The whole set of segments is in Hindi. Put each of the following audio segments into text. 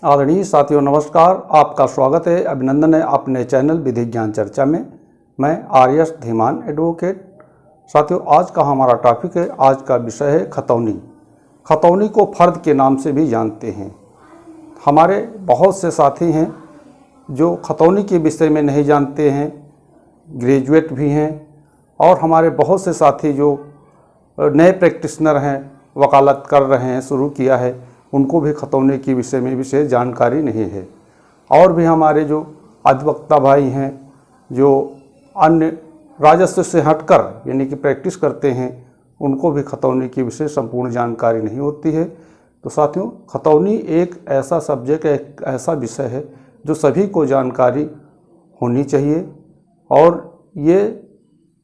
आदरणीय साथियों नमस्कार, आपका स्वागत है, अभिनंदन है अपने चैनल विधि ज्ञान चर्चा में। मैं आर्यस धीमान एडवोकेट। साथियों, आज का हमारा टॉपिक है, आज का विषय है खतौनी। खतौनी को फर्द के नाम से भी जानते हैं। हमारे बहुत से साथी हैं जो खतौनी के विषय में नहीं जानते हैं, ग्रेजुएट भी हैं, और हमारे बहुत से साथी जो नए प्रैक्टिशनर हैं, वकालत कर रहे हैं, शुरू किया है, उनको भी खतौनी के विषय में विशेष जानकारी नहीं है। और भी हमारे जो अधिवक्ता भाई हैं जो अन्य राजस्व से हटकर यानी कि प्रैक्टिस करते हैं, उनको भी खतौनी की विशेष संपूर्ण जानकारी नहीं होती है। तो साथियों, खतौनी एक ऐसा सब्जेक्ट, एक ऐसा विषय है जो सभी को जानकारी होनी चाहिए, और ये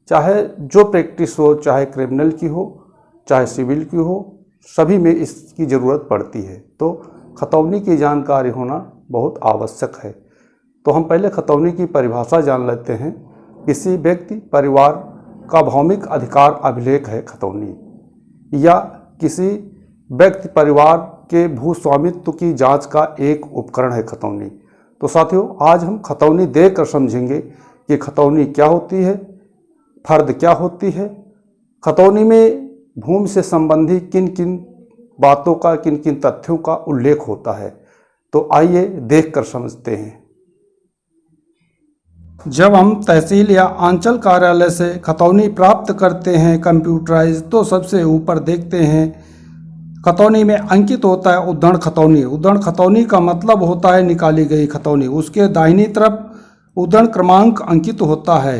चाहे जो प्रैक्टिस हो, चाहे क्रिमिनल की हो, चाहे सिविल की हो, सभी में इसकी ज़रूरत पड़ती है। तो खतौनी की जानकारी होना बहुत आवश्यक है। तो हम पहले खतौनी की परिभाषा जान लेते हैं। किसी व्यक्ति परिवार का भौमिक अधिकार अभिलेख है खतौनी, या किसी व्यक्ति परिवार के भू स्वामित्व की जांच का एक उपकरण है खतौनी। तो साथियों, आज हम खतौनी देखकर समझेंगे कि खतौनी क्या होती है, फर्द क्या होती है, खतौनी में भूमि से संबंधी किन किन बातों का, किन किन तथ्यों का उल्लेख होता है। तो आइए देखकर समझते हैं। जब हम तहसील या अंचल कार्यालय से खतौनी प्राप्त करते हैं कंप्यूटराइज, तो सबसे ऊपर देखते हैं खतौनी में अंकित होता है उद्धरण खतौनी। उद्धरण खतौनी का मतलब होता है निकाली गई खतौनी। उसके दाहिनी तरफ उद्धरण क्रमांक अंकित होता है।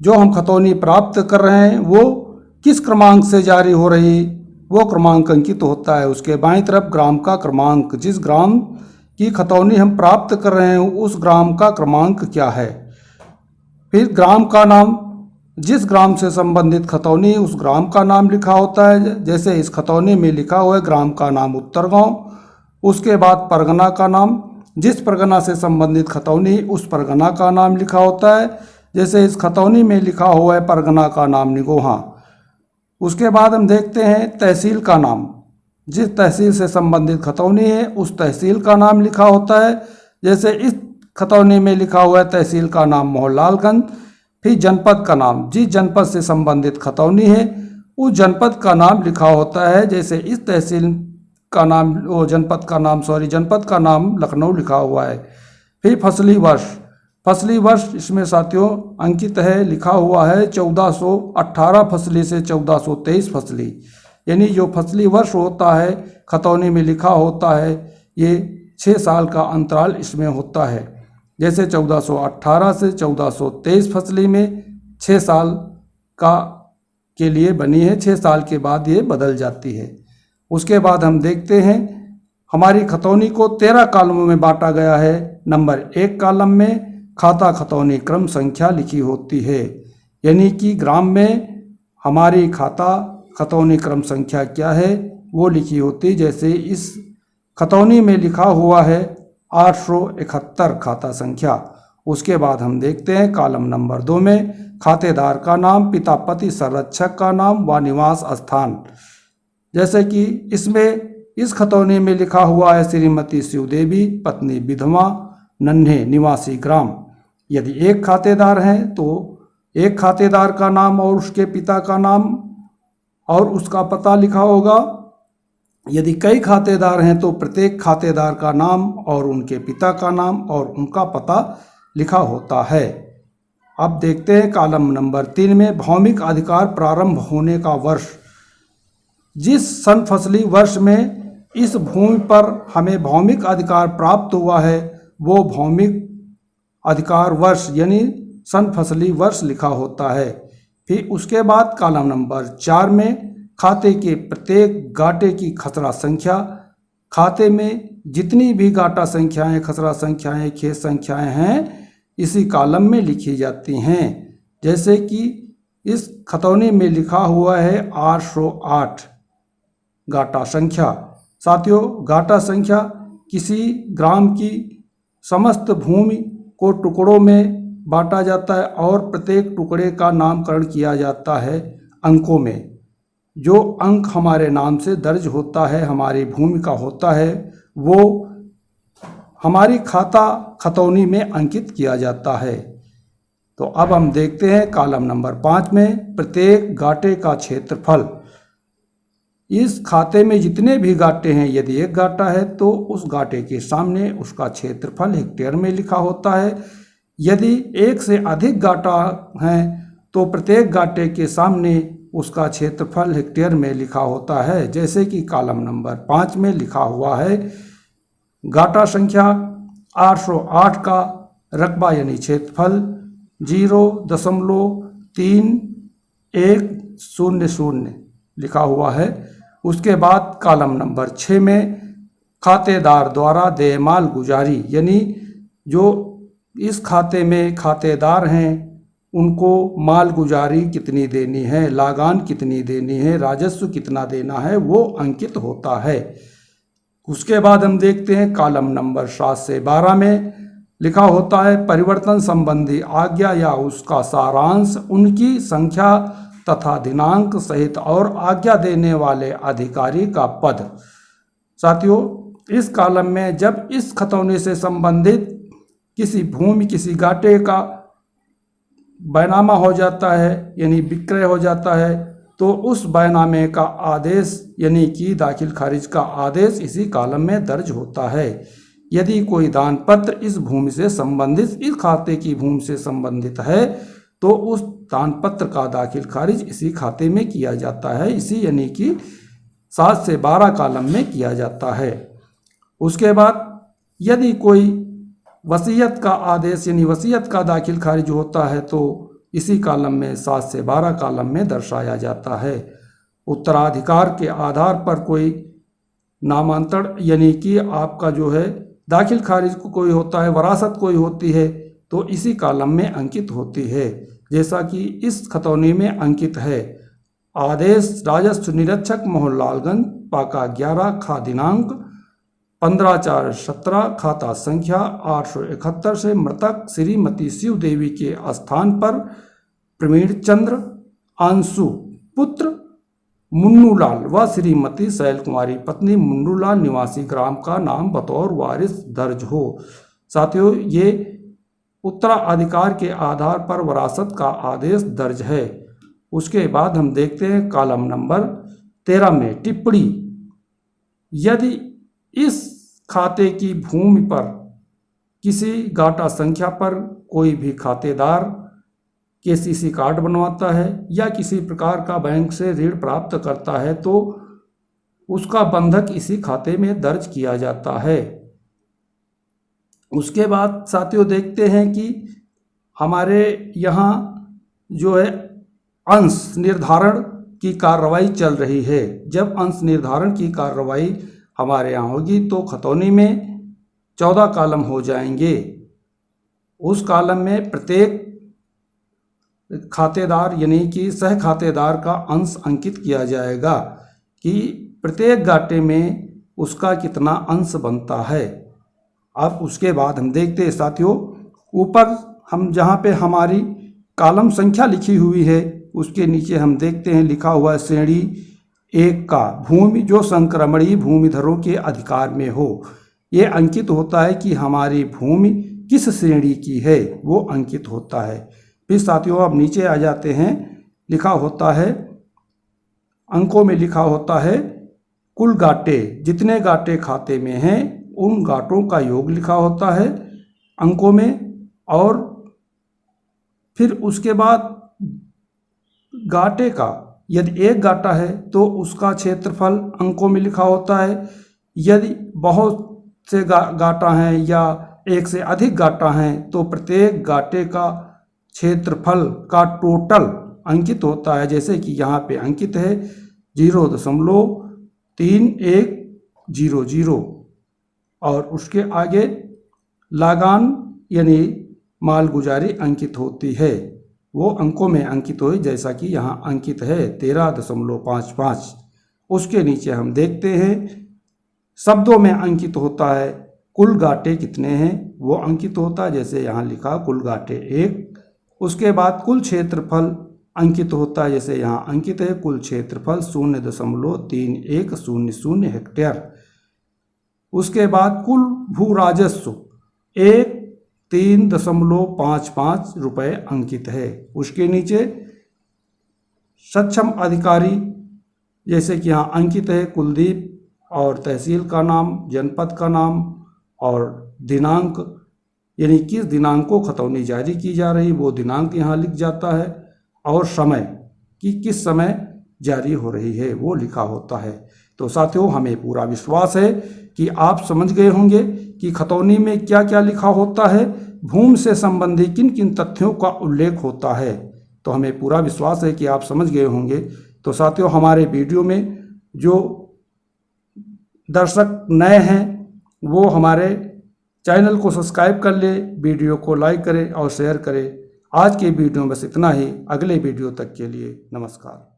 जो हम खतौनी प्राप्त कर रहे हैं वो किस क्रमांक से जारी हो रही, वो क्रमांक अंकित होता है। उसके बाईं तरफ ग्राम का क्रमांक, जिस ग्राम की खतौनी हम प्राप्त कर रहे हैं उस ग्राम का क्रमांक क्या है। फिर ग्राम का नाम, जिस ग्राम से संबंधित खतौनी उस ग्राम का नाम लिखा होता है। जैसे इस खतौनी में लिखा हुआ है ग्राम का नाम उत्तरगांव। उसके बाद परगना का नाम, जिस परगना से संबंधित खतौनी उस परगना का नाम लिखा होता है। जैसे इस खतौनी में लिखा हुआ है परगना का नाम निगोहा। उसके बाद हम देखते हैं तहसील का नाम, जिस तहसील से संबंधित खतौनी है उस तहसील का नाम लिखा होता है। जैसे इस खतौनी में लिखा हुआ है तहसील का नाम मोहनलालगंज। फिर जनपद का नाम, जिस जनपद से संबंधित खतौनी है उस जनपद का नाम लिखा होता है। जैसे इस तहसील का नाम, जनपद का नाम लखनऊ लिखा हुआ है। फिर फसली वर्ष इसमें साथियों अंकित है, लिखा हुआ है 1418 फसली से 1423 फसली, यानी जो फसली वर्ष होता है खतौनी में लिखा होता है, ये 6 साल का अंतराल इसमें होता है। जैसे 1418 से 1423 फसली में 6 साल के लिए बनी है, 6 साल के बाद ये बदल जाती है। उसके बाद हम देखते हैं हमारी खतौनी को 13 कॉलमों में बांटा गया है। नंबर 1 कॉलम में खाता खतौनी क्रम संख्या लिखी होती है, यानी कि ग्राम में हमारी खाता खतौनी क्रम संख्या क्या है वो लिखी होती है। जैसे इस खतौनी में लिखा हुआ है 871 खाता संख्या। उसके बाद हम देखते हैं कॉलम नंबर 2 में खातेदार का नाम, पिता पति संरक्षक का नाम व निवास स्थान। जैसे कि इसमें इस खतौनी में लिखा हुआ है श्रीमती शिवदेवी, पत्नी विधवा, नन्हे, निवासी ग्राम। यदि एक खातेदार हैं तो एक खातेदार का नाम और उसके पिता का नाम और उसका पता लिखा होगा। यदि कई खातेदार हैं तो प्रत्येक खातेदार का नाम और उनके पिता का नाम और उनका पता लिखा होता है। अब देखते हैं कॉलम नंबर 3 में भौमिक अधिकार प्रारंभ होने का वर्ष। जिस सन फसली वर्ष में इस भूमि पर हमें भौमिक अधिकार प्राप्त हुआ है वो भौमिक अधिकार वर्ष यानी सन फसली वर्ष लिखा होता है। फिर उसके बाद कॉलम नंबर 4 में खाते के प्रत्येक गाटे की खसरा संख्या, खाते में जितनी भी गाटा संख्याएं, खसरा संख्याएं, खेत संख्याएं हैं इसी कॉलम में लिखी जाती हैं। जैसे कि इस खतौनी में लिखा हुआ है 808 गाटा संख्या। साथियों, गाटा संख्या किसी ग्राम की समस्त भूमि को टुकड़ों में बांटा जाता है और प्रत्येक टुकड़े का नामकरण किया जाता है अंकों में। जो अंक हमारे नाम से दर्ज होता है, हमारी भूमि का होता है, वो हमारी खाता खतौनी में अंकित किया जाता है। तो अब हम देखते हैं कॉलम नंबर 5 में प्रत्येक गाटे का क्षेत्रफल। इस खाते में जितने भी गाटे हैं, यदि एक गाटा है तो उस गाटे के सामने उसका क्षेत्रफल हेक्टेयर में लिखा होता है। यदि एक से अधिक गाटा हैं तो प्रत्येक गाटे के सामने उसका क्षेत्रफल हेक्टेयर में लिखा होता है। जैसे कि कॉलम नंबर 5 में लिखा हुआ है, गाटा संख्या 808 का रकबा यानी क्षेत्रफल 0.3100 लिखा हुआ है। उसके बाद कॉलम नंबर 6 में खातेदार द्वारा देयमाल गुजारी, यानी जो इस खाते में खातेदार हैं उनको माल गुजारी कितनी देनी है, लागान कितनी देनी है, राजस्व कितना देना है, वो अंकित होता है। उसके बाद हम देखते हैं कॉलम नंबर 7 से 12 में लिखा होता है परिवर्तन संबंधी आज्ञा या उसका सारांश, उनकी संख्या तथा दिनांक सहित और आज्ञा देने वाले अधिकारी का पद। साथियों, इस कॉलम में जब इस खतौनी से संबंधित किसी भूमि, किसी गाटे का बैनामा हो जाता है यानी विक्रय हो जाता है, तो उस बैनामे का आदेश यानी कि दाखिल खारिज का आदेश इसी कॉलम में दर्ज होता है। यदि कोई दान पत्र इस भूमि से संबंधित, इस खाते की भूमि से संबंधित है, तो उस दान पत्र का दाखिल खारिज इसी खाते में किया जाता है। इसी यानी कि 7 से 12 कॉलम में किया जाता है। उसके बाद यदि कोई वसीयत का आदेश यानी वसीयत का दाखिल खारिज होता है तो इसी कॉलम में 7 से 12 कॉलम में दर्शाया जाता है। उत्तराधिकार के आधार पर कोई नामांतरण यानी कि आपका जो है दाखिल खारिज को कोई होता है, वरासत कोई होती है, तो इसी कॉलम में अंकित होती है। जैसा कि इस खतौनी में अंकित है, आदेश राजस्व निरीक्षक मोहनलालगंज पाका 11 खा दिनांक 15/4/17 खाता संख्या 871 से मृतक श्रीमती शिव देवी के स्थान पर प्रवीण चंद्र अंशु पुत्र मुन्नूलाल व श्रीमती शैल कुमारी पत्नी मुन्नूलाल निवासी ग्राम का नाम बतौर वारिस दर्ज हो। साथियों, ये उत्तराधिकार के आधार पर वरासत का आदेश दर्ज है। उसके बाद हम देखते हैं कॉलम नंबर 13 में टिप्पणी। यदि इस खाते की भूमि पर किसी गाटा संख्या पर कोई भी खातेदार केसीसी कार्ड बनवाता है या किसी प्रकार का बैंक से ऋण प्राप्त करता है तो उसका बंधक इसी खाते में दर्ज किया जाता है। उसके बाद साथियों देखते हैं कि हमारे यहाँ जो है अंश निर्धारण की कार्रवाई चल रही है। जब अंश निर्धारण की कार्रवाई हमारे यहाँ होगी तो खतौनी में 14 कॉलम हो जाएंगे। उस कॉलम में प्रत्येक खातेदार यानी कि सह खातेदार का अंश अंकित किया जाएगा कि प्रत्येक गाटे में उसका कितना अंश बनता है। अब उसके बाद हम देखते हैं साथियों, ऊपर हम जहाँ पे हमारी कॉलम संख्या लिखी हुई है उसके नीचे हम देखते हैं लिखा हुआ है श्रेणी 1 का भूमि जो संक्रमणीय भूमिधरों के अधिकार में हो। ये अंकित होता है कि हमारी भूमि किस श्रेणी की है, वो अंकित होता है। फिर साथियों अब नीचे आ जाते हैं, लिखा होता है अंकों में लिखा होता है कुल गाटे, जितने गाटे खाते में हैं उन गाटों का योग लिखा होता है अंकों में। और फिर उसके बाद गाटे का, यदि एक गाटा है तो उसका क्षेत्रफल अंकों में लिखा होता है। यदि बहुत से गाटा हैं या एक से अधिक गाटा हैं तो प्रत्येक गाटे का क्षेत्रफल का टोटल अंकित होता है। जैसे कि यहाँ पे अंकित है 0.3100 और उसके आगे लगान यानी माल गुजारी अंकित होती है, वो अंकों में अंकित हुई। जैसा कि यहाँ अंकित है 13.55। उसके नीचे हम देखते हैं शब्दों में अंकित होता है कुल गाटे कितने हैं, वो अंकित होता है। जैसे यहाँ लिखा कुल गाटे 1। उसके बाद कुल क्षेत्रफल अंकित होता है, जैसे यहाँ अंकित है कुल क्षेत्रफल 0.3100 हेक्टेयर। उसके बाद कुल भू राजस्व 1,3.55 रुपये अंकित है। उसके नीचे सक्षम अधिकारी जैसे कि यहाँ अंकित है कुलदीप, और तहसील का नाम, जनपद का नाम और दिनांक, यानी किस दिनांक को खतौनी जारी की जा रही वो दिनांक यहाँ लिख जाता है, और समय कि किस समय जारी हो रही है वो लिखा होता है। तो साथियों, हमें पूरा विश्वास है कि आप समझ गए होंगे कि खतौनी में क्या क्या लिखा होता है, भूमि से संबंधित किन किन तथ्यों का उल्लेख होता है। तो हमें पूरा विश्वास है कि आप समझ गए होंगे। तो साथियों, हमारे वीडियो में जो दर्शक नए हैं वो हमारे चैनल को सब्सक्राइब कर ले, वीडियो को लाइक करें और शेयर करें। आज के वीडियो में बस इतना ही। अगले वीडियो तक के लिए नमस्कार।